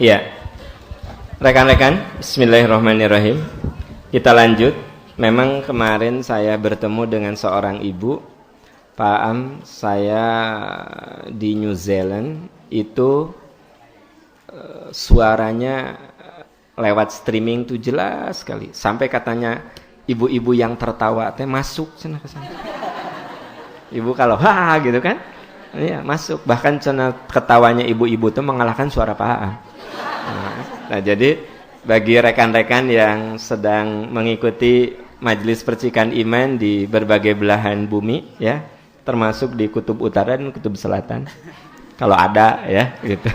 Iya. Rekan-rekan, bismillahirrahmanirrahim. Kita lanjut. Memang kemarin saya bertemu dengan seorang ibu. Pak Am, saya di New Zealand itu suaranya lewat streaming tuh jelas sekali. Sampai katanya ibu-ibu yang tertawa teh masuk sana ke sana. Ibu kalau ha gitu kan? Iya, masuk. Bahkan ketawanya ibu-ibu tuh mengalahkan suara Pak Am. Nah, jadi bagi rekan-rekan yang sedang mengikuti majelis percikan iman di berbagai belahan bumi, ya, termasuk di kutub utara dan kutub selatan, kalau ada, ya, gitu.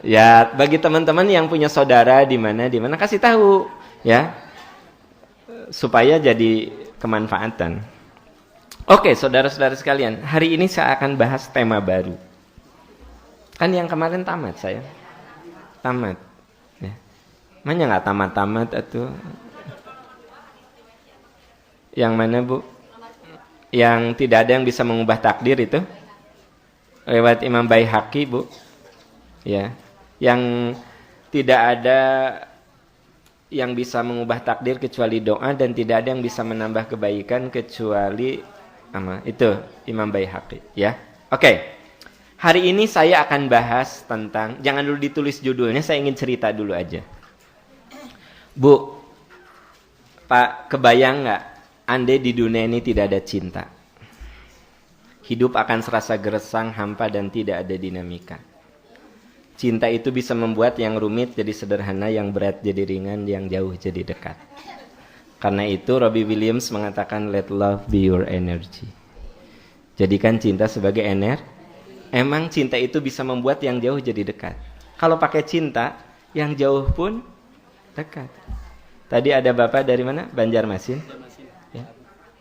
Ya, bagi teman-teman yang punya saudara di mana kasih tahu, ya, supaya jadi kemanfaatan. Oke, saudara-saudara sekalian, hari ini saya akan bahas tema baru. Kan yang kemarin tamat saya. Tamat. Ya. Mana nggak tamat-tamat atau yang mana, Bu? Yang tidak ada yang bisa mengubah takdir itu? Lewat Imam Baihaqi, Bu. Ya. Yang tidak ada yang bisa mengubah takdir kecuali doa dan tidak ada yang bisa menambah kebaikan kecuali itu Imam Baihaqi, ya. Oke. Hari ini saya akan bahas tentang, jangan dulu ditulis judulnya, saya ingin cerita dulu aja. Bu, Pak, kebayang nggak, andai di dunia ini tidak ada cinta? Hidup akan serasa gersang, hampa, dan tidak ada dinamika. Cinta itu bisa membuat yang rumit jadi sederhana, yang berat jadi ringan, yang jauh jadi dekat. Karena itu Robbie Williams mengatakan, let love be your energy. Jadikan cinta sebagai energi. Emang cinta itu bisa membuat yang jauh jadi dekat. Kalau pakai cinta, yang jauh pun dekat. Tadi ada Bapak dari mana? Banjarmasin. Ya.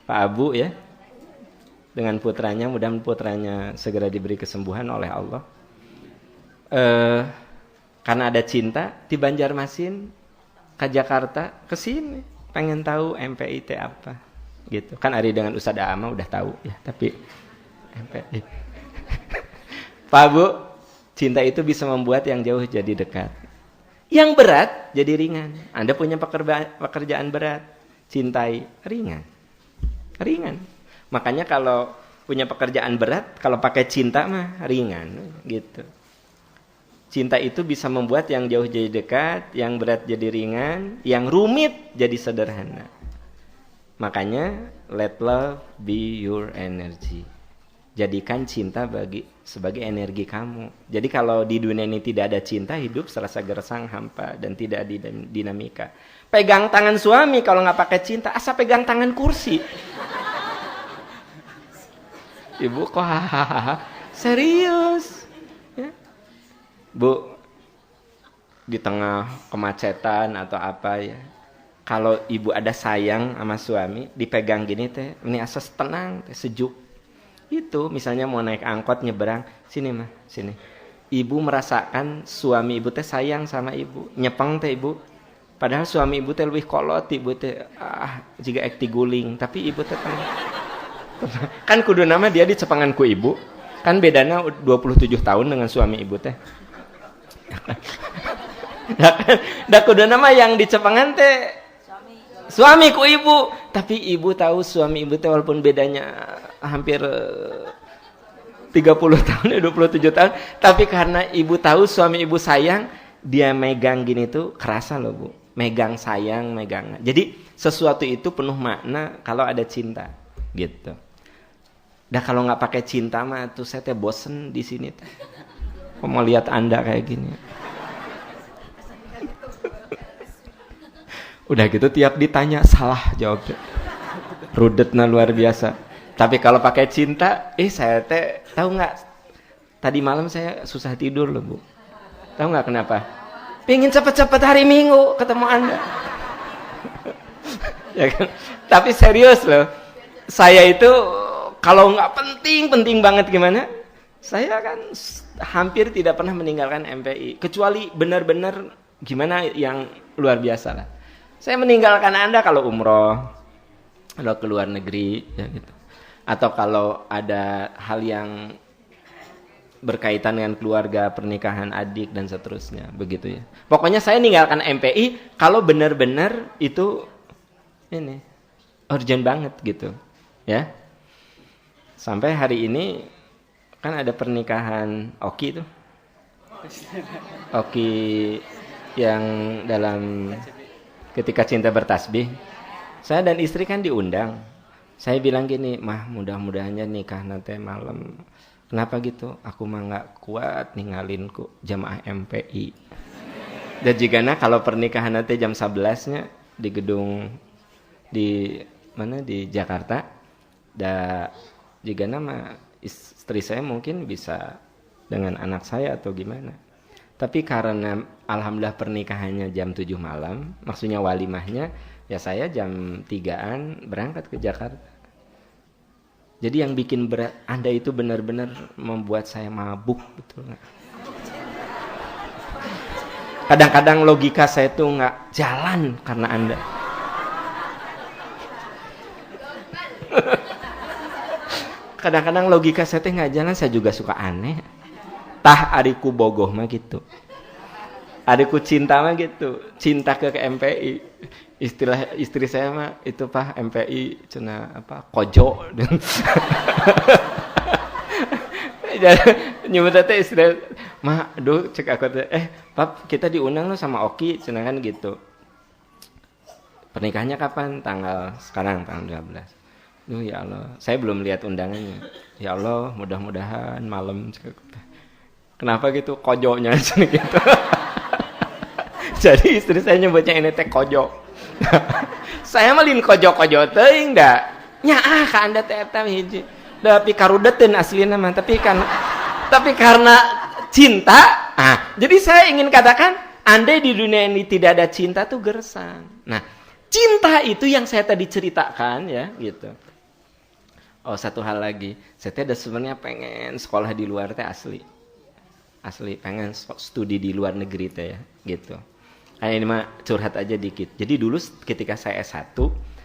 Pak Abu, ya. Dengan putranya, mudah-mudahan putranya segera diberi kesembuhan oleh Allah. Karena ada cinta, di Banjarmasin, ke Jakarta, ke sini. Pengen tahu MPI itu apa. Gitu. Kan Ari dengan Ustadz Ama udah tahu, ya. Tapi MPI. Pak Bu, cinta itu bisa membuat yang jauh jadi dekat. Yang berat jadi ringan. Anda punya pekerjaan berat, cintai ringan. Ringan. Makanya kalau punya pekerjaan berat, kalau pakai cinta mah ringan, gitu. Cinta itu bisa membuat yang jauh jadi dekat, yang berat jadi ringan, yang rumit jadi sederhana. Makanya let love be your energy. Jadikan cinta sebagai energi kamu. Jadi kalau di dunia ini tidak ada cinta, hidup serasa gersang, hampa, dan tidak ada dinamika. Pegang tangan suami kalau nggak pakai cinta, asa pegang tangan kursi. Ibu kok hahaha, serius? Ya? Bu, di tengah kemacetan atau apa ya, kalau ibu ada sayang sama suami, dipegang gini teh, ini asa tenang, teh, sejuk. Itu misalnya mau naik angkot nyebrang, sini mah, sini. Ibu merasakan suami ibu teh sayang sama ibu, nyepeng teh ibu. Padahal suami ibu teh lebih kolot, ibu teh jika ekti guling, tapi ibu teh tenang. Kan kudu nama dia di cepengan ku ibu. Kan bedanya 27 tahun dengan suami ibu teh. Da kudu nama yang di cepengan teh suami ku ibu, tapi ibu tahu suami ibu teh walaupun bedanya hampir 30 tahun, 27 tahun, tapi karena ibu tahu suami ibu sayang, dia megang gini tuh kerasa loh Bu, megang sayang, megang. Jadi sesuatu itu penuh makna kalau ada cinta, gitu. Dah kalau nggak pakai cinta mah tuh saya teh bosen di sini teh. Kok mau lihat Anda kayak gini? Udah gitu tiap ditanya salah jawabnya. Rudetna luar biasa. Tapi kalau pakai cinta, saya teh tahu nggak? Tadi malam saya susah tidur loh Bu. Tahu nggak kenapa? Pengen cepet-cepet hari Minggu ketemu Anda. Ya kan? Tapi serius loh. Saya itu kalau nggak penting banget gimana? Saya kan hampir tidak pernah meninggalkan MPI. Kecuali benar-benar gimana yang luar biasa lah. Saya meninggalkan Anda kalau umroh, kalau ke luar negeri, ya gitu. Atau kalau ada hal yang berkaitan dengan keluarga, pernikahan adik dan seterusnya, begitu ya. Pokoknya saya ninggalkan MPI kalau benar-benar itu ini urgent banget gitu, ya. Sampai hari ini kan ada pernikahan Oki tuh. Oki yang dalam Ketika Cinta Bertasbih. Saya dan istri kan diundang. Saya bilang gini, mah mudah-mudahannya nikah nanti malam. Kenapa gitu? Aku mah gak kuat ninggalin ku jamaah MPI. Dan jigana kalau pernikahan nanti jam 11-nya di gedung di mana di Jakarta. Da jigana mah istri saya mungkin bisa dengan anak saya atau gimana. Tapi karena alhamdulillah pernikahannya jam 7 malam, maksudnya walimahnya, ya saya jam 3-an berangkat ke Jakarta. Jadi yang bikin berat Anda itu benar-benar membuat saya mabuk, betul nggak? Kadang-kadang logika saya tuh nggak jalan karena Anda. Kadang-kadang logika saya tuh nggak jalan, saya juga suka aneh. Tah ariku bogoh mah gitu. Ariku cinta mah gitu. Cinta ke MPI. Istilah istri saya mah itu Pak MPI cina apa kojo. Jadi nyebut teh istri mah aduh cek aku teh Pap kita diundang lo sama Oki cina kan gitu. Pernikahannya kapan? Sekarang tanggal 12. Duh ya Allah, saya belum lihat undangannya. Ya Allah, mudah-mudahan malam cek aku teh. Kenapa gitu? Kojonya gitu. Jadi istri saya nyebutnya ini teh kojo. Saya malin kojo-kojo teuing da. Nya ka Anda teh eta hiji. Da pikarudeteun aslina mah, tapi karena cinta. Jadi saya ingin katakan, andai di dunia ini tidak ada cinta tuh gersang. Nah, cinta itu yang saya tadi ceritakan ya, gitu. Oh, satu hal lagi. Saya teh sebenarnya pengen sekolah di luar teh asli pengen studi di luar negeri teh ya gitu. Ini mah curhat aja dikit. Jadi dulu ketika saya S1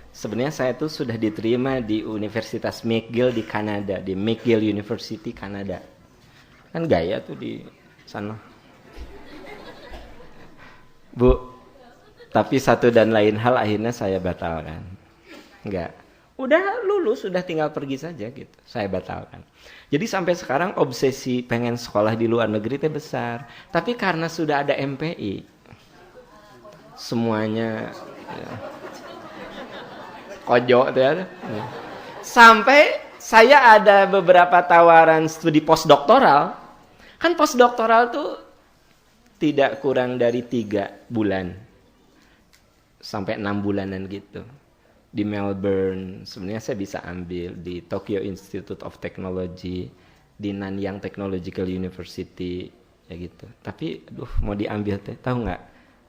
sebenarnya saya tuh sudah diterima di Universitas McGill di Kanada, di McGill University Kanada. Kan gaya tuh di sana. Bu, tapi satu dan lain hal akhirnya saya batalkan. Enggak. Udah lulus, sudah tinggal pergi saja gitu. Saya batalkan. Jadi sampai sekarang obsesi pengen sekolah di luar negeri itu besar. Tapi karena sudah ada MPI, semuanya ya, kojo ya. Sampai saya ada beberapa tawaran studi postdoktoral. Kan postdoktoral tuh tidak kurang dari 3 bulan. Sampai 6 bulanan gitu. Di Melbourne, sebenarnya saya bisa ambil di Tokyo Institute of Technology, di Nanyang Technological University, ya gitu. Tapi, mau diambil teh, tahu nggak?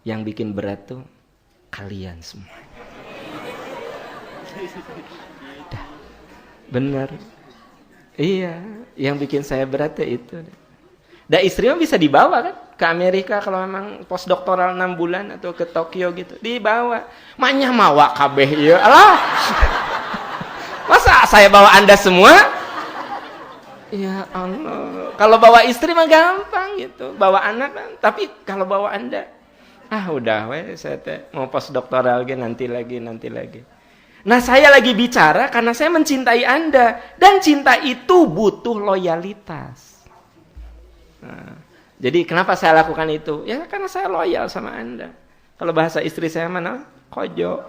Yang bikin berat tuh kalian semua. Bener, iya. Yang bikin saya berat ya itu. Dan istri mah bisa dibawa kan ke Amerika kalau memang postdoktoral 6 bulan atau ke Tokyo gitu, dibawa. Manya mawa kabeh ieu. Alah. Masa saya bawa Anda semua? Ya Allah. Kalau bawa istri mah gampang gitu, bawa anak kan. Tapi kalau bawa Anda, udah we saya teh mau postdoktoral nanti lagi. Nah, saya lagi bicara karena saya mencintai Anda dan cinta itu butuh loyalitas. Nah, jadi kenapa saya lakukan itu? Ya karena saya loyal sama Anda. Kalau bahasa istri saya mana? Kojo.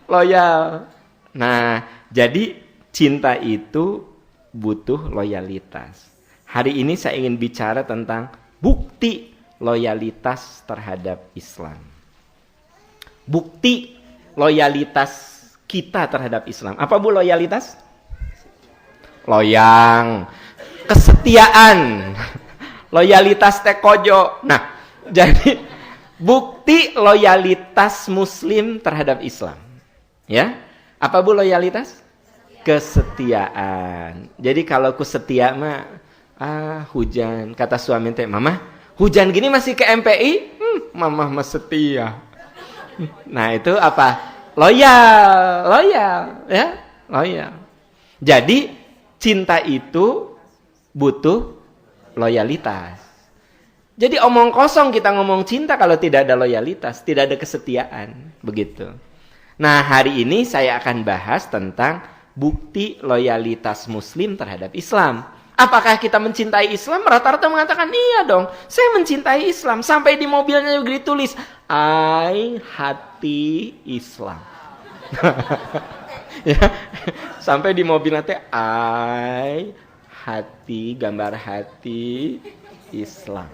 Loyal. Nah, jadi cinta itu butuh loyalitas. Hari ini saya ingin bicara tentang bukti loyalitas terhadap Islam. Bukti loyalitas kita terhadap Islam. Apa Bu loyalitas? Loyang. Kesetiaan, loyalitas tekojo. Nah, jadi bukti loyalitas Muslim terhadap Islam, ya. Apa Bu loyalitas? Kesetiaan. Jadi kalau ku setia mah, hujan. Kata suami teh, Mama, hujan gini masih ke MPI? Mama mah setia. Nah itu apa? Loyal, ya, loyal. Jadi cinta itu butuh loyalitas. Jadi omong kosong kita ngomong cinta kalau tidak ada loyalitas, tidak ada kesetiaan, begitu. Nah, hari ini saya akan bahas tentang bukti loyalitas Muslim terhadap Islam. Apakah kita mencintai Islam? Rata-rata mengatakan iya dong, saya mencintai Islam. Sampai di mobilnya juga ditulis, I hati Islam. Ya, sampai di mobilnya teh I hati, gambar hati Islam.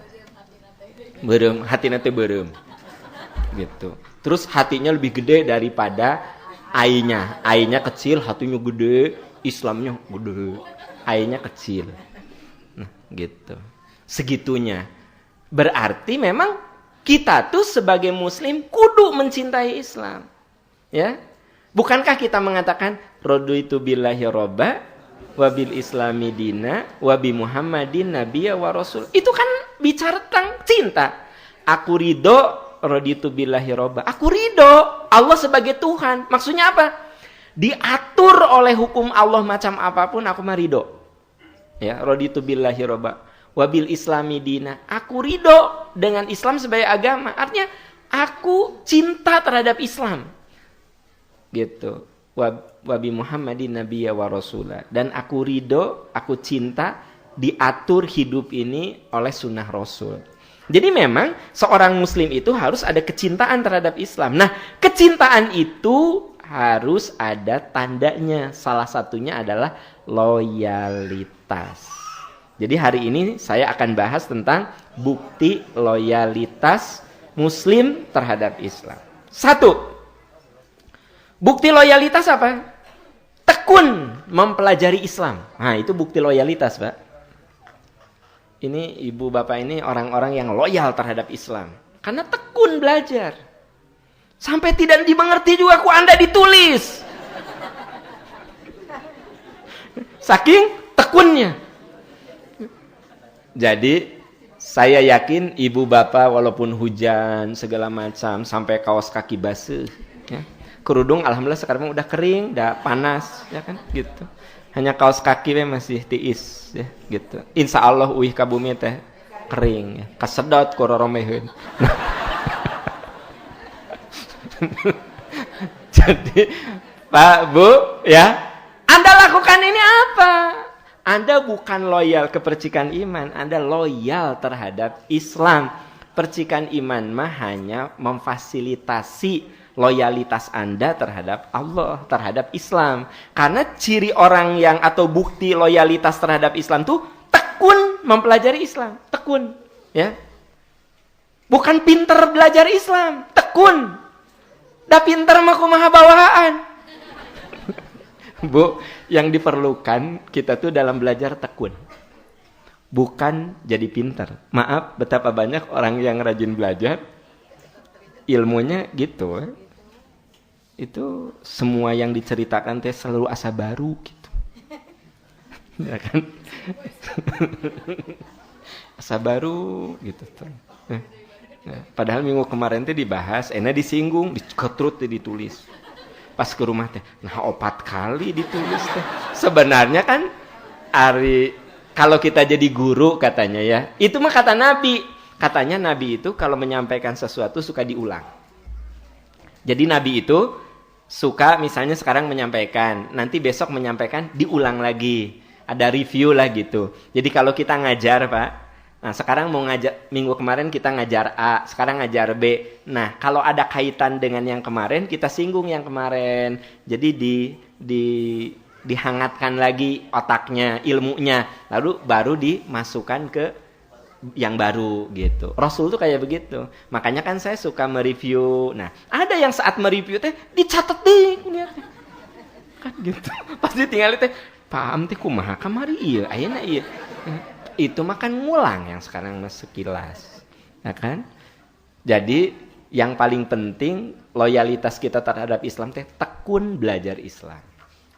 Berem, hati nanti berem. Gitu. Terus hatinya lebih gede daripada I-nya. I-nya kecil, hatinya gede, Islamnya gede. I-nya kecil. Nah, gitu. Segitunya. Berarti memang kita tuh sebagai muslim kudu mencintai Islam. Ya. Bukankah kita mengatakan raditu billahi robba wa bil islami dina wa bi Muhammadin nabiyya wa rasul. Itu kan bicara tentang cinta. Aku ridho raditu billahi robba. Aku ridho Allah sebagai Tuhan. Maksudnya apa? Diatur oleh hukum Allah macam apapun aku mah ridho. Ya, raditu billahi robba wa bil islami dina. Aku ridho dengan Islam sebagai agama. Artinya aku cinta terhadap Islam. Gitu. Wabi Muhammadin nabiyya wa rasulah. Dan aku ridho, aku cinta diatur hidup ini oleh sunnah Rasul. Jadi memang seorang muslim itu harus ada kecintaan terhadap Islam. Nah, kecintaan itu harus ada tandanya. Salah satunya adalah loyalitas. Jadi hari ini saya akan bahas tentang bukti loyalitas muslim terhadap Islam. 1. Bukti loyalitas apa? Tekun mempelajari Islam. Nah, itu bukti loyalitas, Pak. Ini ibu bapak ini orang-orang yang loyal terhadap Islam. Karena tekun belajar. Sampai tidak dimengerti juga Anda ditulis. Saking tekunnya. Jadi, saya yakin ibu bapak walaupun hujan segala macam sampai kaos kaki basuh, ya. Kerudung alhamdulillah sekarang udah kering, udah panas, ya kan, gitu. Hanya kaos kaki masih tiis, ya, gitu. Insya Allah uih ka bumi teh kering, ya. Kasedot kororomeheun. Jadi, Pak, Bu, ya, Anda lakukan ini apa? Anda bukan loyal ke percikan iman, Anda loyal terhadap Islam. Percikan iman mah hanya memfasilitasi loyalitas Anda terhadap Allah, terhadap Islam. Karena ciri orang yang atau bukti loyalitas terhadap Islam tuh tekun mempelajari Islam, tekun, ya. Bukan pinter belajar Islam, tekun. Dah pinter mah kumaha bawaan. Bu, yang diperlukan kita tuh dalam belajar tekun. Bukan jadi pinter. Maaf, betapa banyak orang yang rajin belajar ilmunya gitu. Itu semua yang diceritakan teh selalu asa baru gitu. Ya kan? Asa baru gitu tuh. Nah, padahal minggu kemarin teh dibahas, disinggung, diketrut teh ditulis. Pas ke rumah teh, nah 4 kali ditulis teh. Sebenarnya kan kalau kita jadi guru katanya ya, itu mah kata Nabi. Katanya Nabi itu kalau menyampaikan sesuatu suka diulang. Jadi Nabi itu suka misalnya sekarang menyampaikan, nanti besok menyampaikan, diulang lagi. Ada review lah gitu. Jadi kalau kita ngajar, Pak, nah sekarang mau ngajar, minggu kemarin kita ngajar A, sekarang ngajar B. Nah, kalau ada kaitan dengan yang kemarin, kita singgung yang kemarin. Jadi dihangatkan lagi otaknya, ilmunya. Lalu baru dimasukkan ke yang baru gitu. Rasul tuh kayak begitu. Makanya kan saya suka mereview. Nah, ada yang saat mereview teh dicatat deh kan gitu. Pas ditinggal teh, paham teh kumaha kamari ieu, ayeuna ieu. Itu makan ngulang yang sekarang masuk sekilas. Ya kan? Jadi yang paling penting loyalitas kita terhadap Islam teh tekun belajar Islam.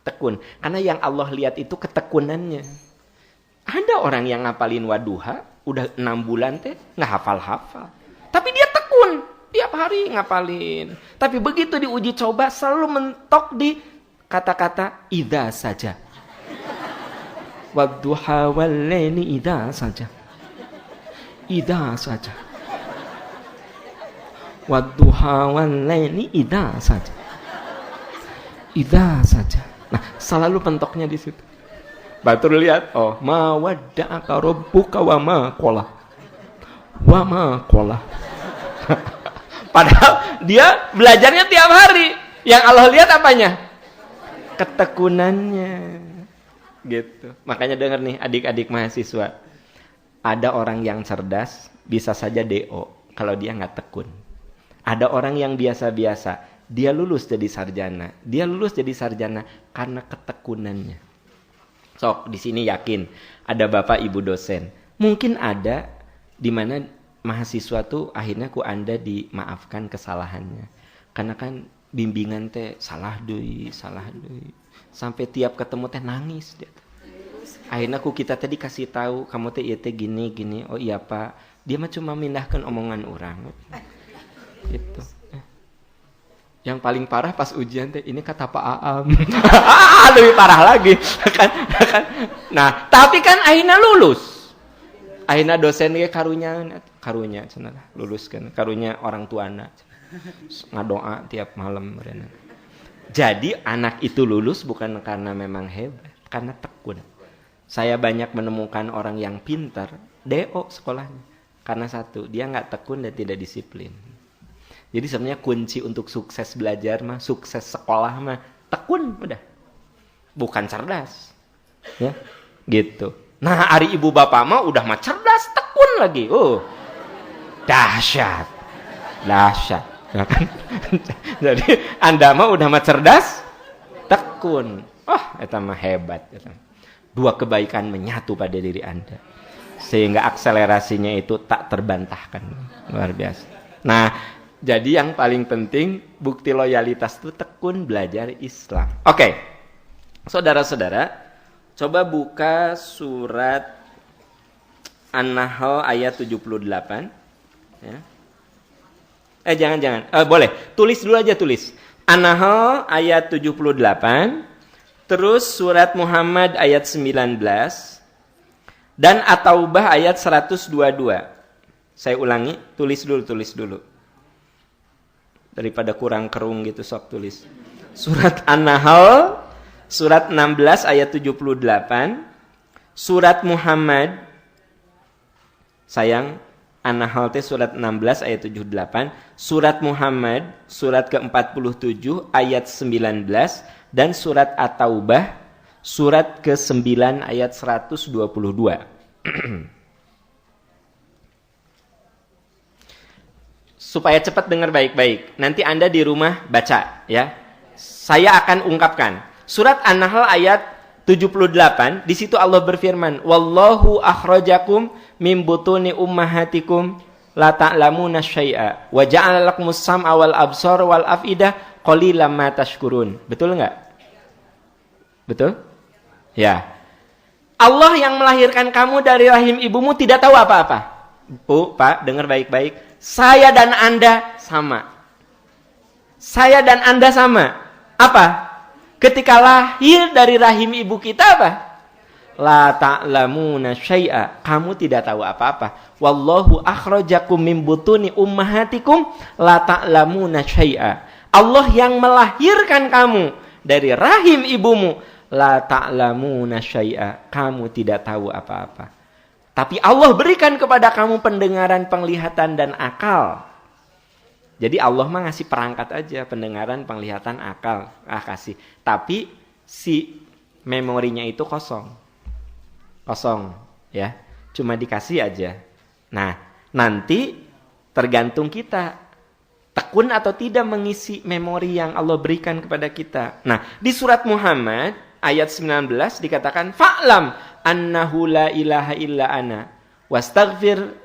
Tekun. Karena yang Allah lihat itu ketekunannya. Ada orang yang ngapalin Waduha udah 6 bulan teh nggak hafal-hafal. Tapi dia tekun, tiap hari ngapalin. Tapi begitu diuji coba selalu mentok di kata-kata idza saja. Wadduha wal-laili idza saja. Idza saja. Wadduha wal-laili idza saja. Idza saja. Nah, selalu pentoknya di situ. Batur lihat, oh, ma wadda'aka rabbuka wa ma qala. Wa ma qala. Padahal dia belajarnya tiap hari. Yang Allah lihat apanya? Ketekunannya. Gitu. Makanya dengar nih adik-adik mahasiswa. Ada orang yang cerdas, bisa saja DO kalau dia nggak tekun. Ada orang yang biasa-biasa, dia lulus jadi sarjana. Dia lulus jadi sarjana karena ketekunannya. Sok di sini yakin ada bapak ibu dosen. Mungkin ada di mana mahasiswa tuh akhirnya ku anda dimaafkan kesalahannya. Karena kan bimbingan teh salah deui. Sampai tiap ketemu teh nangis dia. Akhirnya ku kita tadi kasih tahu kamu teh ieu teh gini. Oh iya Pak. Dia mah cuma mindahkan omongan orang. Gitu. Yang paling parah pas ujian teh ini kata Pak Aam. Lebih parah lagi kan. Nah, tapi kan akhirnya lulus. Akhirnya dosen ge karunya cenah lulus kan. Karunya orang tuana. Ngadoa tiap malam mereka. Jadi anak itu lulus bukan karena memang hebat, karena tekun. Saya banyak menemukan orang yang pintar, DO sekolahnya. Karena satu, dia nggak tekun dan tidak disiplin. Jadi sebenarnya kunci untuk sukses belajar mah, sukses sekolah mah, tekun udah. Bukan cerdas. Ya, gitu. Nah, ari ibu bapak mah udah mah cerdas, tekun lagi. Dahsyat. Ya kan? Jadi Anda mah udah mah cerdas, tekun. Eta mah hebat. Dua kebaikan menyatu pada diri Anda. Sehingga akselerasinya itu tak terbantahkan. Luar biasa. Nah, jadi yang paling penting bukti loyalitas itu tekun belajar Islam. Oke. Saudara-saudara, coba buka surat An-Nahl ayat 78. Ya. Jangan. Boleh. Tulis dulu aja, tulis. An-Nahl ayat 78. Terus surat Muhammad ayat 19. Dan At-Taubah ayat 122. Saya ulangi, tulis dulu. Daripada kurang kerung gitu, sok tulis. Surat An-Nahl, surat 16 ayat 78. Surat Muhammad, sayang, An-Nahl teh surat 16 ayat 78, surat Muhammad surat ke-47 ayat 19 dan surat At-Taubah surat ke-9 ayat 122. Supaya cepat dengar baik-baik. Nanti Anda di rumah baca ya. Saya akan ungkapkan. Surat An-Nahl ayat 78, di situ Allah berfirman, "Wallahu akhrajakum min butuni ummahatikum la ta'lamuna syai'a wa ja'ala lakumus sam'a wal absar wal afidah qalilan ma tashkurun." Betul enggak? Betul? Ya. Allah yang melahirkan kamu dari rahim ibumu tidak tahu apa-apa. Bu, Pak, dengar baik-baik. Saya dan Anda sama. Saya dan Anda sama. Apa? Ketika lahir dari rahim ibu kita apa? La ta'lamuna syai'a. Kamu tidak tahu apa-apa. Wallahu akhrajakum min butuni ummahatikum la ta'lamuna syai'a. Allah yang melahirkan kamu dari rahim ibumu. La ta'lamuna syai'a. Kamu tidak tahu apa-apa. Tapi Allah berikan kepada kamu pendengaran, penglihatan, dan akal. Jadi Allah mah ngasih perangkat aja, pendengaran, penglihatan, akal, kasih. Tapi si memorinya itu kosong, ya, cuma dikasih aja. Nah, nanti tergantung kita tekun atau tidak mengisi memori yang Allah berikan kepada kita. Nah, di surat Muhammad ayat 19 dikatakan, "Fa'lam annahu la ilaha illa ana wastaghfir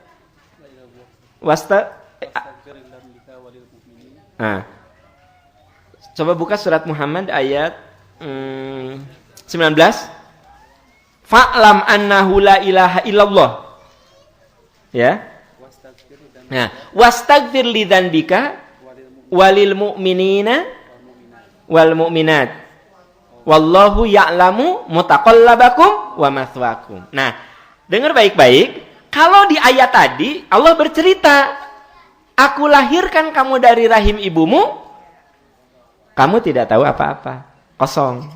coba buka surat Muhammad ayat 19. Fa'lam annahu la ilaha illallah. Ya. Nah, wastaghfir lidzanbika walil mu'minina wal mu'minat. Wallahu ya'lamu mutaqallabakum wa mathwakum. Nah, dengar baik-baik. Kalau di ayat tadi Allah bercerita, aku lahirkan kamu dari rahim ibumu, kamu tidak tahu apa-apa, kosong.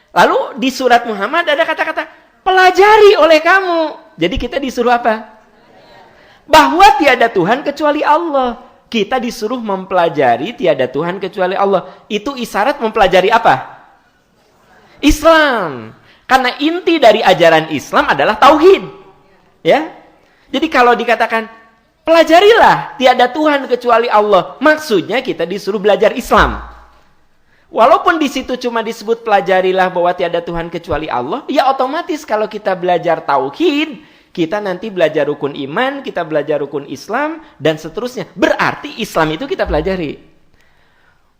Lalu di surat Muhammad ada kata-kata pelajari oleh kamu. Jadi kita disuruh apa? Bahwa tiada Tuhan kecuali Allah. Kita disuruh mempelajari tiada Tuhan kecuali Allah. Itu isyarat mempelajari apa? Islam. Karena inti dari ajaran Islam adalah tauhid. Ya. Jadi kalau dikatakan pelajarilah tiada Tuhan kecuali Allah, maksudnya kita disuruh belajar Islam. Walaupun di situ cuma disebut pelajarilah bahwa tiada Tuhan kecuali Allah, ya otomatis kalau kita belajar tauhid, kita nanti belajar rukun iman, kita belajar rukun Islam, dan seterusnya. Berarti Islam itu kita pelajari.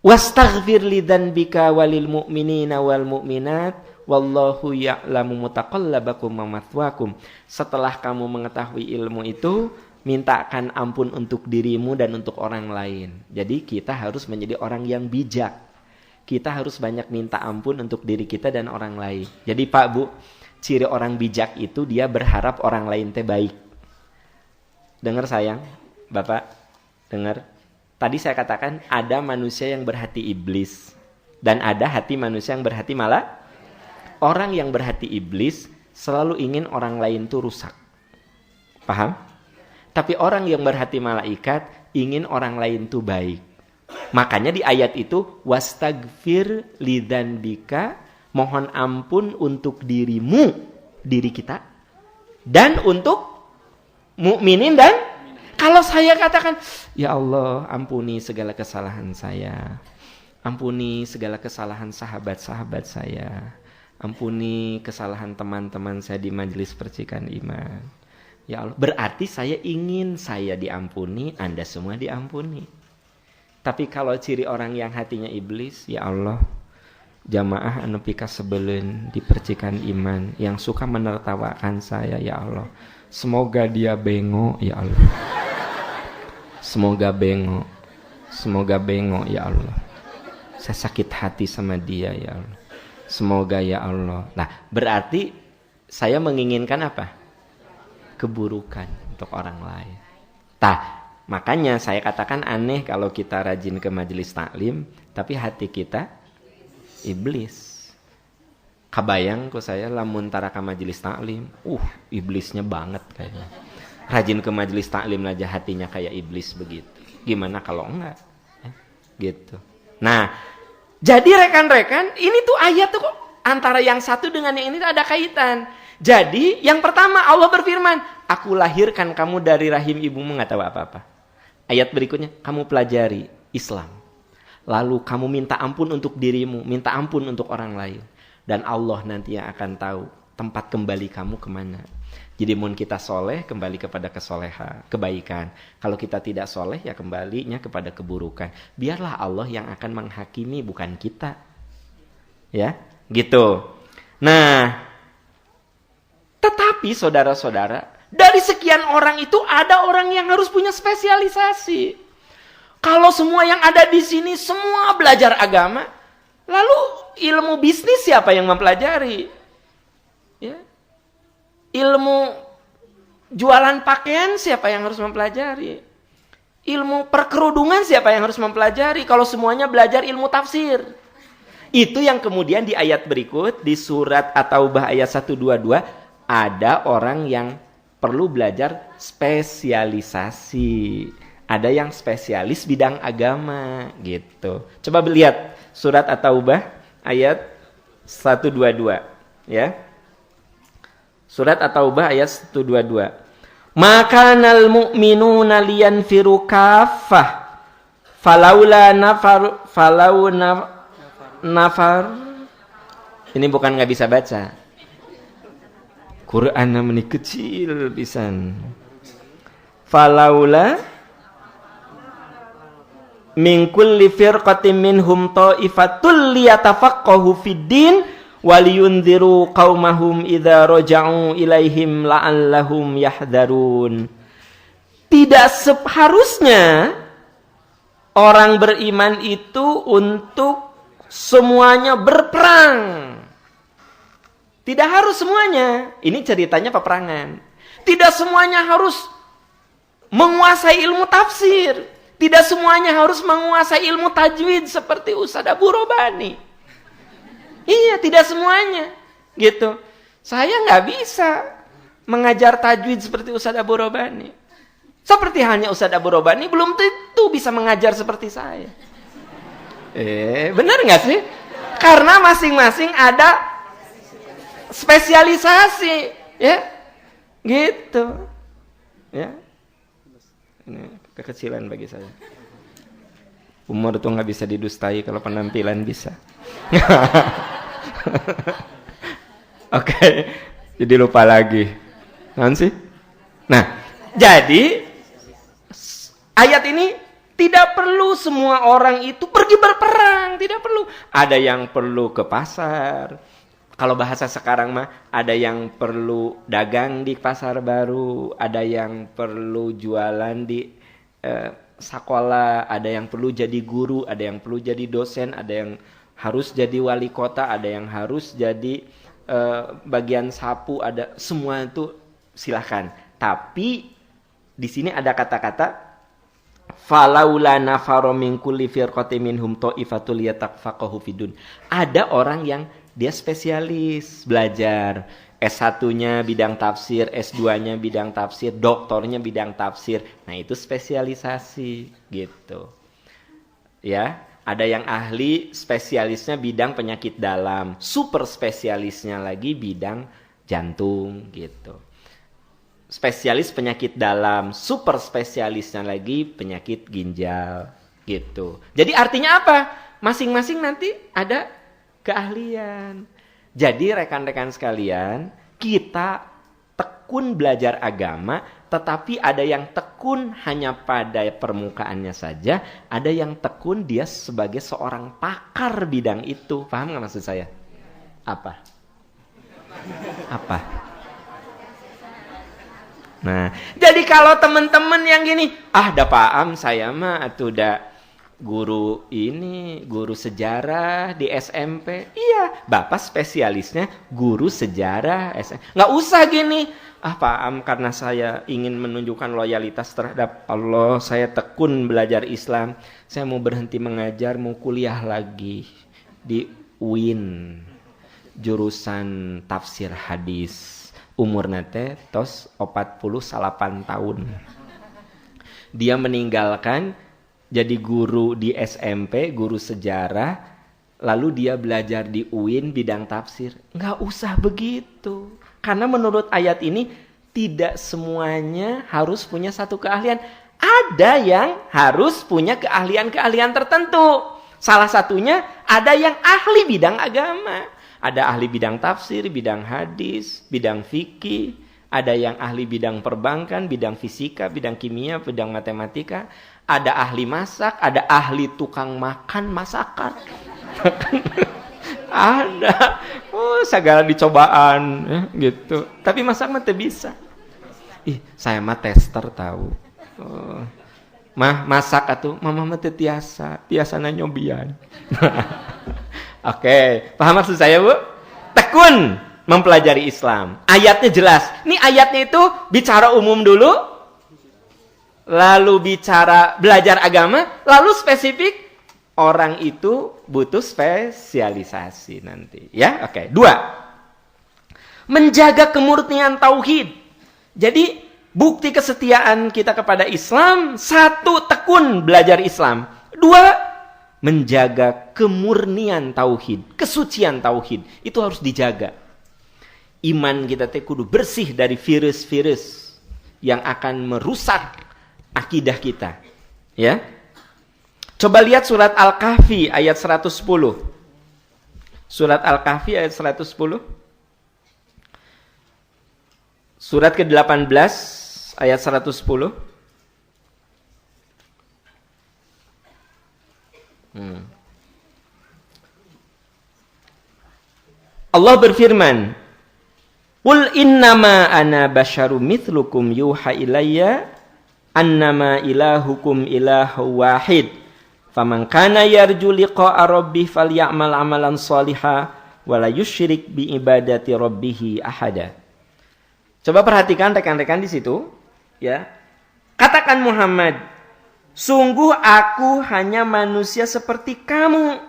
Wastaghfir lidzanbika walil mu'minina wal mu'minat wallahu ya'lamu mutaqallabakum wa mathwakum. Setelah kamu mengetahui ilmu itu, mintakan ampun untuk dirimu dan untuk orang lain. Jadi kita harus menjadi orang yang bijak. Kita harus banyak minta ampun untuk diri kita dan orang lain. Jadi Pak Bu, ciri orang bijak itu dia berharap orang lain teh baik. Dengar sayang, Bapak, dengar. Tadi saya katakan ada manusia yang berhati iblis dan ada hati manusia yang berhati malah. Orang yang berhati iblis selalu ingin orang lain tuh rusak. Paham? Tapi orang yang berhati malaikat ingin orang lain tuh baik. Makanya di ayat itu wastagfir lidzanbika, mohon ampun untuk dirimu, diri kita, dan untuk mukminin. Dan kalau saya katakan, ya Allah ampuni segala kesalahan saya, ampuni segala kesalahan sahabat-sahabat saya, ampuni kesalahan teman-teman saya di majelis percikan iman, ya Allah, berarti saya ingin saya diampuni, Anda semua diampuni. Tapi kalau ciri orang yang hatinya iblis, ya Allah, jamaah anu pika sebelen di percikan iman yang suka menertawakan saya, ya Allah, semoga dia bengok, ya Allah. Semoga bengok, ya Allah. Saya sakit hati sama dia, ya Allah. Semoga, ya Allah. Nah, berarti saya menginginkan apa? Keburukan untuk orang lain. Makanya saya katakan aneh kalau kita rajin ke majelis taklim, tapi hati kita iblis. Kabayang kok saya lamun tara ke majelis taklim, iblisnya banget kayaknya. Rajin ke majelis taklim aja hatinya kayak iblis begitu. Gimana kalau enggak? Gitu. Nah, jadi rekan-rekan, ini tuh ayat tuh kok antara yang satu dengan yang ini ada kaitan. Jadi yang pertama Allah berfirman, aku lahirkan kamu dari rahim ibumu, nggak tahu apa-apa. Ayat berikutnya, kamu pelajari Islam. Lalu kamu minta ampun untuk dirimu, minta ampun untuk orang lain. Dan Allah nanti yang akan tahu tempat kembali kamu kemana. Jadi mun kita soleh, kembali kepada kesolehan, kebaikan. Kalau kita tidak soleh, ya kembalinya kepada keburukan. Biarlah Allah yang akan menghakimi, bukan kita. Ya, gitu. Nah, tetapi saudara-saudara, dari sekian orang itu ada orang yang harus punya spesialisasi. Kalau semua yang ada di sini semua belajar agama, lalu ilmu bisnis siapa yang mempelajari? Ya. Ilmu jualan pakaian siapa yang harus mempelajari? Ilmu perkerudungan siapa yang harus mempelajari? Kalau semuanya belajar ilmu tafsir. Itu yang kemudian di ayat berikut, di surat At-Taubah ayat 122, ada orang yang perlu belajar spesialisasi. Ada yang spesialis bidang agama gitu. Coba lihat surat At-Taubah ayat 122 ya. Surat At-Taubah ayat 122. Makanal mu'minuna liyanfiru kaffah falaula nafar. Ini bukan nggak bisa baca. Quran namanya kecil pisan. Falaula min kulli firqatin minhum ta'ifatul liyatafaqahu fid-din waliyunziru qaumahum idza raja'u ilaihim la'allahum yahdharun. Tidak seharusnya orang beriman itu untuk semuanya berperang. Tidak harus semuanya. Ini ceritanya peperangan. Tidak semuanya harus menguasai ilmu tafsir. Tidak semuanya harus menguasai ilmu tajwid seperti Ustaz Abu Robani. Iya, tidak semuanya. Gitu. Saya nggak bisa mengajar tajwid seperti Ustaz Abu Robani. Seperti halnya Ustaz Abu Robani belum tentu bisa mengajar seperti saya. Benar nggak sih? Karena masing-masing ada spesialisasi, ya, gitu, ya. Ini kekecilan bagi saya. Umur itu nggak bisa didustai, kalau penampilan bisa. Oke, jadi lupa lagi. Nanti, nah, jadi ayat ini tidak perlu semua orang itu pergi berperang, tidak perlu. Ada yang perlu ke pasar. Kalau bahasa sekarang mah, ada yang perlu dagang di pasar baru, ada yang perlu jualan di sekolah, ada yang perlu jadi guru, ada yang perlu jadi dosen, ada yang harus jadi wali kota, ada yang harus jadi bagian sapu, ada semua itu silahkan. Tapi di sini ada kata-kata falaula nafaru min kulli firqatin minhum ta'ifatul yatafaqahu fidun. Ada orang yang dia spesialis belajar, S1-nya bidang tafsir, S2-nya bidang tafsir, doktornya bidang tafsir. Nah, itu spesialisasi gitu. Ya, ada yang ahli spesialisnya bidang penyakit dalam, super spesialisnya lagi bidang jantung gitu. Spesialis penyakit dalam, super spesialisnya lagi penyakit ginjal gitu. Jadi artinya apa? Masing-masing nanti ada keahlian. Jadi rekan-rekan sekalian, kita tekun belajar agama, tetapi ada yang tekun hanya pada permukaannya saja, ada yang tekun dia sebagai seorang pakar bidang itu. Paham nggak maksud saya? Apa? Nah, jadi kalau teman-teman yang gini, dah paham saya mah atuh udah guru sejarah di SMP. Iya, Bapak spesialisnya guru sejarah SMP. Nggak usah gini. Paham, karena saya ingin menunjukkan loyalitas terhadap Allah, saya tekun belajar Islam. Saya mau berhenti mengajar, mau kuliah lagi di UIN. Jurusan tafsir hadis. Umur nate tos 48 tahun. Dia meninggalkan jadi guru di SMP, guru sejarah, lalu dia belajar di UIN bidang tafsir. Nggak usah begitu. Karena menurut ayat ini, tidak semuanya harus punya satu keahlian. Ada yang harus punya keahlian-keahlian tertentu. Salah satunya, ada yang ahli bidang agama. Ada ahli bidang tafsir, bidang hadis, bidang fikih. Ada yang ahli bidang perbankan, bidang fisika, bidang kimia, bidang matematika. Ada ahli masak, ada ahli tukang makan masakan. Ada. Segala dicobaan ya, gitu. Tapi masak mah teu bisa. Saya mah tester tahu. Masak atuh, mama mah teu tiasa nyobian. Oke, paham maksud saya, Bu? Tekun mempelajari Islam. Ayatnya jelas. Ini ayatnya itu bicara umum dulu, lalu bicara belajar agama, lalu spesifik orang itu butuh spesialisasi nanti. Ya, oke. 2. Menjaga kemurnian tauhid. Jadi bukti kesetiaan kita kepada Islam, 1, tekun belajar Islam. 2, menjaga kemurnian tauhid, kesucian tauhid. Itu harus dijaga. Iman kita kudu bersih dari virus-virus yang akan merusak akidah kita. Ya. Coba lihat surat Al-Kahfi ayat 110. Surat Al-Kahfi ayat 110. Surat ke-18 ayat 110. Allah berfirman, "Qul innama ana basyarum mithlukum yuha ilayya annama ilahukum ilahu wahid. Faman kana yarju liqa'a rabbih falyamal amalan shalihan wa la yusyrik bi ibadati rabbih ahada. Coba perhatikan rekan-rekan di situ, ya. Katakan Muhammad, sungguh aku hanya manusia seperti kamu.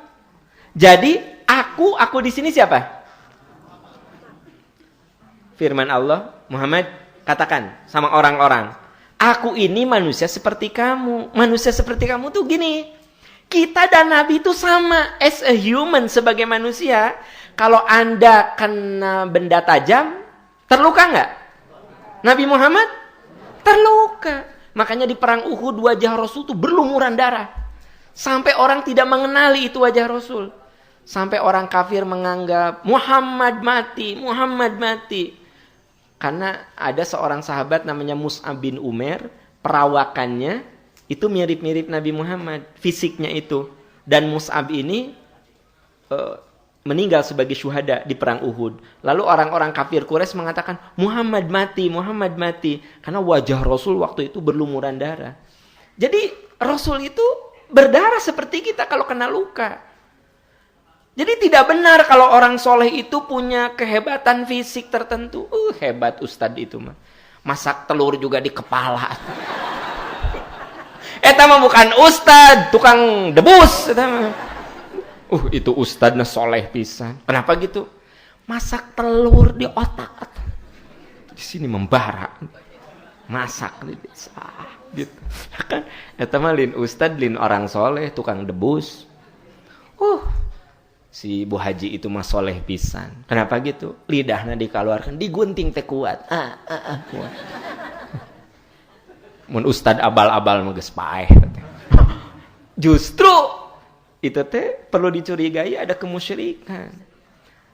Jadi aku di sini siapa? Firman Allah, Muhammad katakan sama orang-orang, aku ini manusia seperti kamu. Manusia seperti kamu tuh gini, kita dan Nabi itu sama, as a human, sebagai manusia. Kalau Anda kena benda tajam, terluka nggak? Nabi Muhammad terluka. Makanya di perang Uhud wajah Rasul itu berlumuran darah. Sampai orang tidak mengenali itu wajah Rasul. Sampai orang kafir menganggap Muhammad mati, Muhammad mati. Karena ada seorang sahabat namanya Mus'ab bin Umair, perawakannya itu mirip-mirip Nabi Muhammad, fisiknya itu. Dan Mus'ab ini meninggal sebagai syuhada di perang Uhud. Lalu orang-orang kafir Quraisy mengatakan Muhammad mati, Muhammad mati. Karena wajah Rasul waktu itu berlumuran darah. Jadi Rasul itu berdarah seperti kita kalau kena luka. Jadi tidak benar kalau orang soleh itu punya kehebatan fisik tertentu. Hebat ustadz itu mah. Masak telur juga di kepala. Eta mah bukan ustadz, tukang debus. Eta mah. Itu ustadznya soleh pisan. Kenapa gitu? Masak telur di otak. Di sini membara. Masak gitu. Kan eta mah lin ustadz, lin orang soleh, tukang debus. Si Bu Haji itu mah soleh pisan. Kenapa gitu? Lidahnya dikeluarkan, digunting teh kuat. Kuat. Mun ustadz abal-abal mah geus paeh. Justru itu teh perlu dicurigai ada kemusyrikan.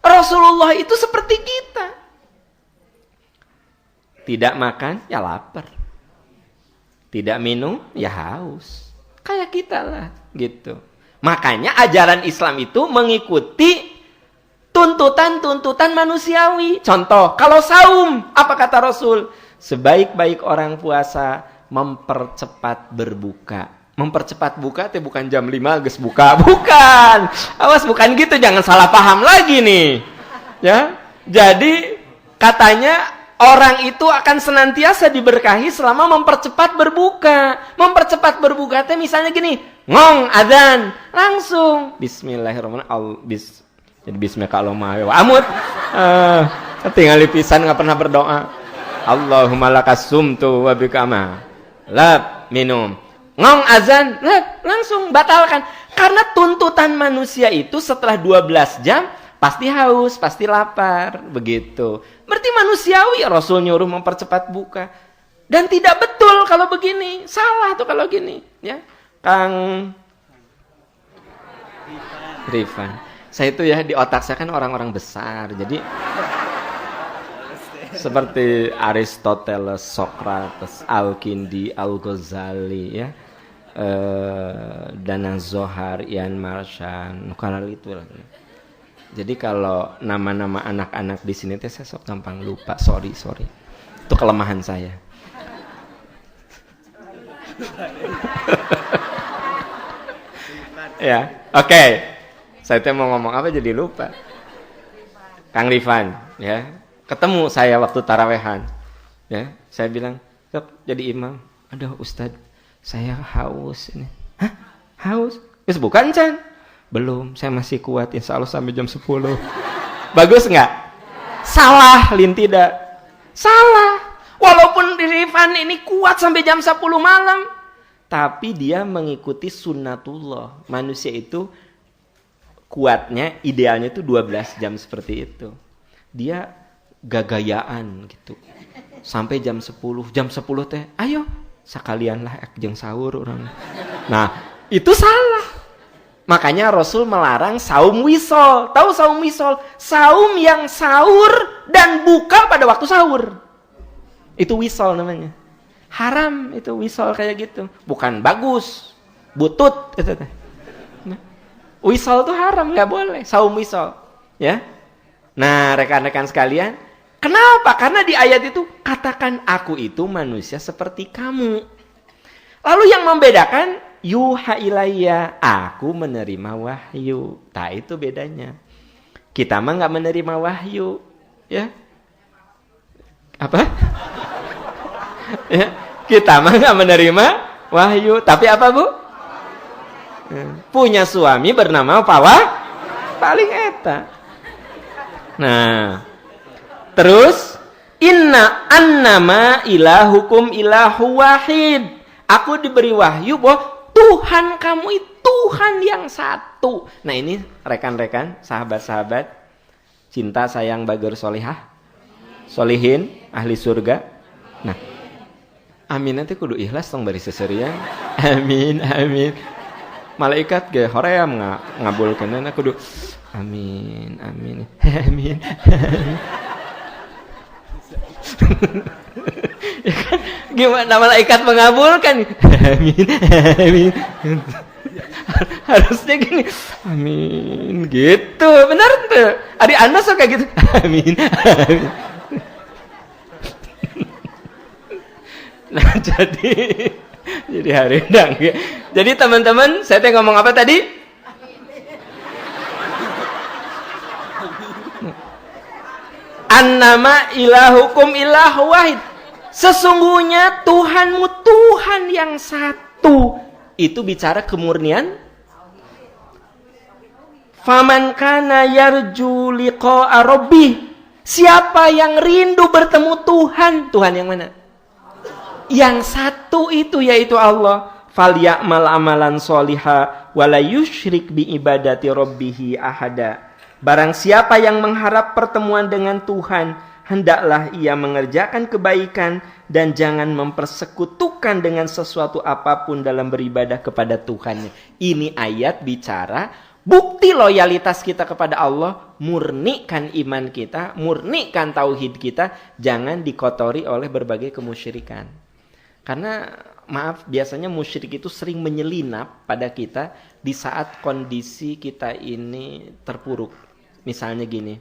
Rasulullah itu seperti kita. Tidak makan, ya lapar. Tidak minum, ya haus. Kayak kita lah, gitu. Makanya ajaran Islam itu mengikuti tuntutan-tuntutan manusiawi. Contoh, kalau saum, apa kata Rasul? Sebaik-baik orang puasa, mempercepat berbuka. Mempercepat buka itu bukan jam 5 geus buka, bukan. Awas bukan gitu, jangan salah paham lagi nih. Ya. Jadi katanya orang itu akan senantiasa diberkahi selama mempercepat berbuka. Mempercepat berbuka itu misalnya gini, ngong adzan, langsung bismillahirrahmanirrahim. Jadi bismillahirrahmanirrahim. Amut. Tinggal pisan enggak pernah berdoa. Allahumma lakasumtu wa bikama. Lab minum. Ngong azan, langsung batalkan. Karena tuntutan manusia itu setelah 12 jam pasti haus, pasti lapar, begitu. Berarti manusiawi Rasul nyuruh mempercepat buka. Dan tidak betul kalau begini, salah tuh kalau gini, ya. Kang Rifan. Saya itu ya di otak saya kan orang-orang besar. Jadi seperti Aristoteles, Socrates, Al-Kindi, Al-Ghazali, ya. Dana Zohar, Ian Marshan, Nukaral itu lah. Jadi kalau nama-nama anak-anak di sini teh saya sok gampang lupa, sorry. Itu kelemahan saya. Ya, oke. Saya teh mau ngomong apa jadi lupa. Kang Rifan, ya. Ketemu saya waktu tarawehan. Ya, saya bilang, "Sok jadi imam." Aduh, Ustadz, saya haus ini. Hah? Haus? Wis bukan, Chan? Belum, saya masih kuat insya Allah sampai jam 10. Bagus nggak? Salah, Lin tidak. Salah. Walaupun Rifan ini kuat sampai jam 10 malam. Tapi dia mengikuti sunnatullah. Manusia itu kuatnya, idealnya itu 12 jam seperti itu. Dia gagayaan gitu. Sampai jam 10. Jam 10 teh, ayo. Sekalian lah jeung sahur orang. Nah, itu salah. Makanya Rasul melarang saum wisol. Tahu saum wisol? Saum yang sahur dan buka pada waktu sahur. Itu wisol namanya. Haram itu wisol kayak gitu. Bukan bagus. Butut itu teh. Wisol itu haram, nggak boleh. Saum wisol, ya. Nah, rekan-rekan sekalian, kenapa? Karena di ayat itu katakan aku itu manusia seperti kamu. Lalu yang membedakan yuha ilayya, aku menerima wahyu. Nah, itu bedanya. Kita mah nggak menerima wahyu, ya. Apa? Ya, kita mah nggak menerima wahyu, tapi apa Bu? Punya suami bernama paling eta. Nah, terus inna annama ilahukum ilahu wahid. Aku diberi wahyu bahwa Tuhan kamu itu Tuhan yang satu. Nah ini rekan-rekan, sahabat-sahabat, cinta sayang bager solihah, solihin, ahli surga. Nah, amin nanti kudu ikhlas tong bari seserian. Amin, amin. Malaikat ge hoream ngabulkeunna kudu amin, amin, amin. Ya kan, gimana malaikat mengabulkan? Amin, amin. Harusnya gini, amin, gitu, benar tuh. Adik Anda suka kayak gitu, amin, amin. Nah jadi hari dang ya. Jadi teman-teman, saya teh ngomong apa tadi? Annama ilahukum ilahu wahid. Sesungguhnya Tuhanmu Tuhan yang satu. Itu bicara kemurnian. Faman kana yarju liqa'a rabbih. Siapa yang rindu bertemu Tuhan? Tuhan yang mana? Yang satu itu yaitu Allah. Falyamal amalan sholiha wala yusyrik bi ibadati rabbih ahada. Barang siapa yang mengharap pertemuan dengan Tuhan, hendaklah ia mengerjakan kebaikan dan jangan mempersekutukan dengan sesuatu apapun dalam beribadah kepada Tuhan. Ini ayat bicara bukti loyalitas kita kepada Allah, murnikan iman kita, murnikan tauhid kita, jangan dikotori oleh berbagai kemusyrikan. Karena maaf, biasanya musyrik itu sering menyelinap pada kita di saat kondisi kita ini terpuruk. Misalnya gini,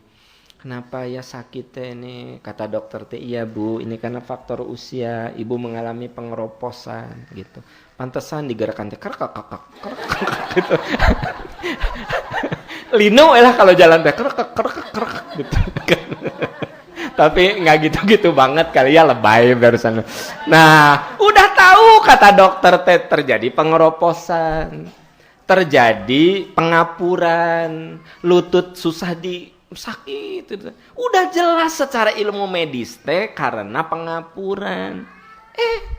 kenapa ya sakit ini? Kata dokter teh, iya Bu, ini karena faktor usia, Ibu mengalami pengeroposan gitu. Pantesan digerakkan teh kerek gitu. Lino lah kalau jalan teh kerek gitu. Tapi nggak gitu-gitu banget kali ya, lebay barusan. Nah, udah tahu kata dokter teh terjadi pengeroposan, terjadi pengapuran, lutut susah sakit. Udah jelas secara ilmu medis teh karena pengapuran.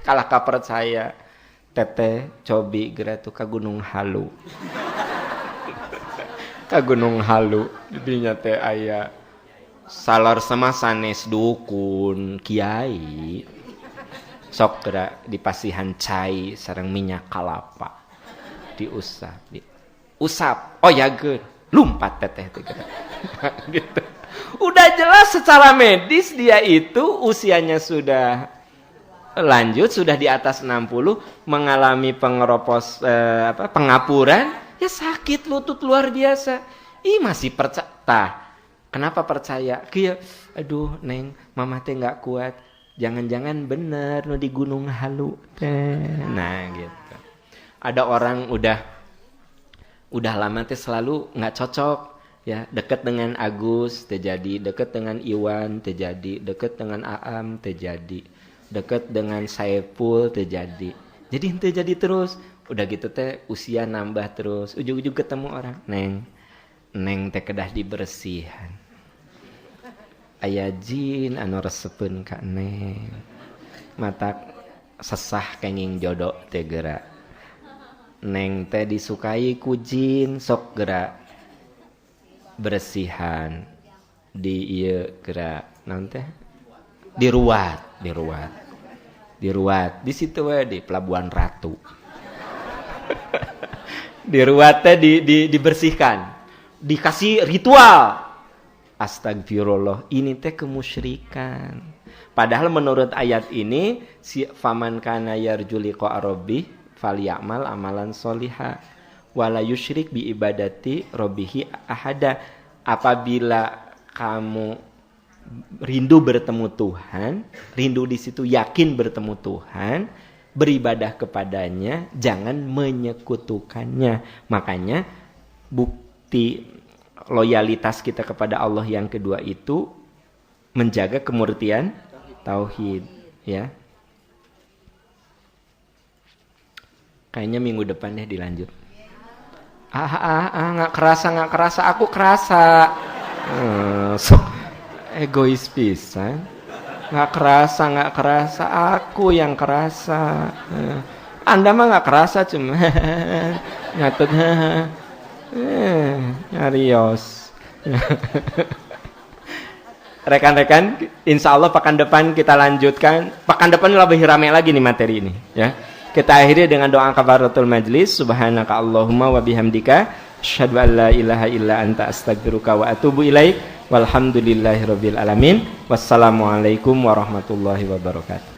Kalah ka percaya. Teteh cobi geura tuh ka Gunung Halu. Ka Gunung Halu dinya teh aya salar sama sanes dukun kiai. Sok geura dipasihan cai sareng minyak kalapa. Diusap. Oh ya geun, lumpat teteh teh gitu. Udah jelas secara medis dia itu usianya sudah lanjut, sudah di atas 60, mengalami pengapuran, ya sakit lutut luar biasa. Masih percaya. Kenapa percaya? Kieu, aduh Neng, mama teh enggak kuat. Jangan-jangan bener nu di Gunung Halu teh. Nah, gitu. Ada orang udah lama teh selalu nggak cocok, ya, deket dengan Agus terjadi, deket dengan Iwan terjadi, deket dengan Aam terjadi, deket dengan Saiful terjadi. Jadi terjadi terus. Udah gitu teh usia nambah terus, ujung-ujung ketemu orang, Neng teh kedah dibersihan. Aya jin anu resepeun ka Neng. Matak sesah kenging jodoh teh geura. Neng teh disukai ku jin, sok geura bersihan di ieu geura naon teh? Diruat. Di situ we di Pelabuhan Ratu. Diruat teh dibersihkan. Dikasih ritual. Astagfirullah, ini teh kemusyrikan. Padahal menurut ayat ini si faman kana yarju liqa rabbih falyamal amalan sholiha wala yusyrik bi ibadati rabbih ahada. Apabila kamu rindu bertemu Tuhan, rindu di situ yakin bertemu Tuhan, beribadah kepadanya, jangan menyekutukannya. Makanya bukti loyalitas kita kepada Allah yang kedua itu menjaga kemurtian tauhid, ya. Kayaknya minggu depan deh dilanjut. Nggak kerasa, aku kerasa. So egois pisan. Nggak kerasa, aku yang kerasa. Anda mah nggak kerasa, cuma nyatet nyarios. Rekan-rekan, insya Allah pekan depan kita lanjutkan. Pekan depan lebih ramai lagi nih materi ini, ya. Kita akhiri dengan doa kafaratul majlis. Subhanaka Allahumma wa bihamdika asyhadu an la ilaha illa anta astaghfiruka wa atubu ilaik. Walhamdulillahirabbil alamin. Wassalamualaikum warahmatullahi wabarakatuh.